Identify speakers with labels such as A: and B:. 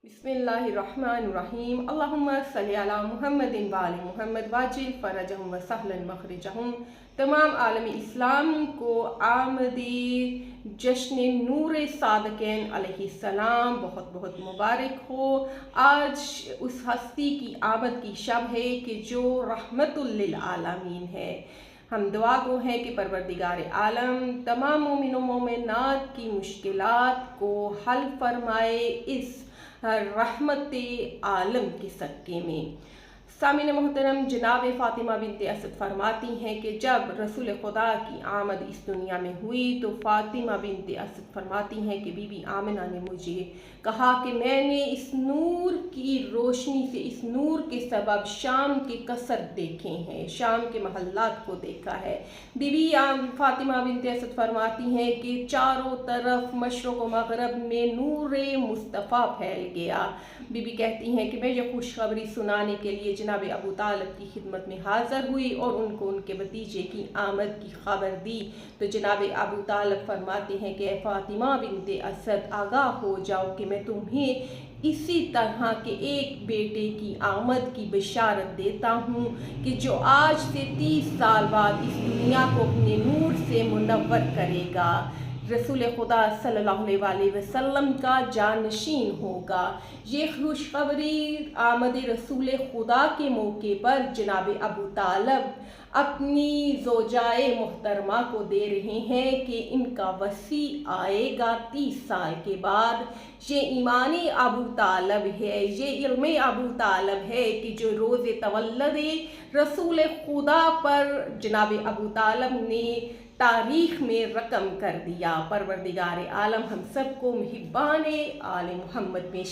A: बिस्मिल्लाहिर्रहमानिर्रहीम अल्लाहुम्मा सल्ली अला मुहम्मदिन व आलि मुहम्मद वाजिल फ़रजहुम व सहलन मखरजहुम। तमाम आलमी इस्लाम को आमदी जश्न नूर सादक़ैन अलैहिस्सलाम बहुत बहुत मुबारक हो। आज उस हस्ती की आमद की शब है कि जो रहमतुल लिल आलमीन है। हम दुआ गो हैं कि परवरदिगार आलम तमाम मोमिन व मोमिनात की मुश्किलात को हल फरमाए इस रहमत आलम के सदक़े में। सामिन मोहतरम, जनाब फ़ातिमा बिनते असद फरमाती हैं कि जब रसूल खुदा की आमद इस दुनिया में हुई तो फ़ातिमा बिनते असद फरमाती हैं कि बीबी आमिना ने मुझे कहा कि मैंने इस नूर की रोशनी से, इस नूर के सबब शाम के कसर देखे हैं, शाम के महल्लात को देखा है। बीबी फ़ातिमा बिनते असद फरमाती हैं कि चारों तरफ मशरक़ व मग़रब में नूर मुस्तफ़ा फैल गया। बीबी कहती हैं कि मैं ये खुशखबरी सुनाने के लिए जनाब अबू तालिब की खिदमत में हाज़िर हुई और उनको उनके भतीजे की आमद की खबर दी तो जनाब अबू तालिब फरमाते हैं कि फ़ातिमा बिनते असद आगाह हो जाओ कि मैं तुम्हें इसी तरह के एक बेटे की आमद की बशारत देता हूँ कि जो आज से 30 साल बाद इस दुनिया को अपने नूर से मुनव्वर करेगा, रसूल खुदा सल्लल्लाहु अलैहि वसल्लम का जानशीन होगा। ये खुशखबरी आमद रसूल खुदा के मौके पर जनाब अबू तालिब अपनी ज़ौजाए मोहतरमा को दे रहे हैं कि इनका वसी आएगा 30 साल के बाद। ये ईमानी अबू तालिब है, ये इल्म अबू तालिब है कि जो रोज़े तवल्लुद रसूल खुदा पर जनाब अबू तालिब ने तारीख़ में रकम कर दिया। परवरदिगार आलम हम सबको मुहिब्बान आले मोहम्मद में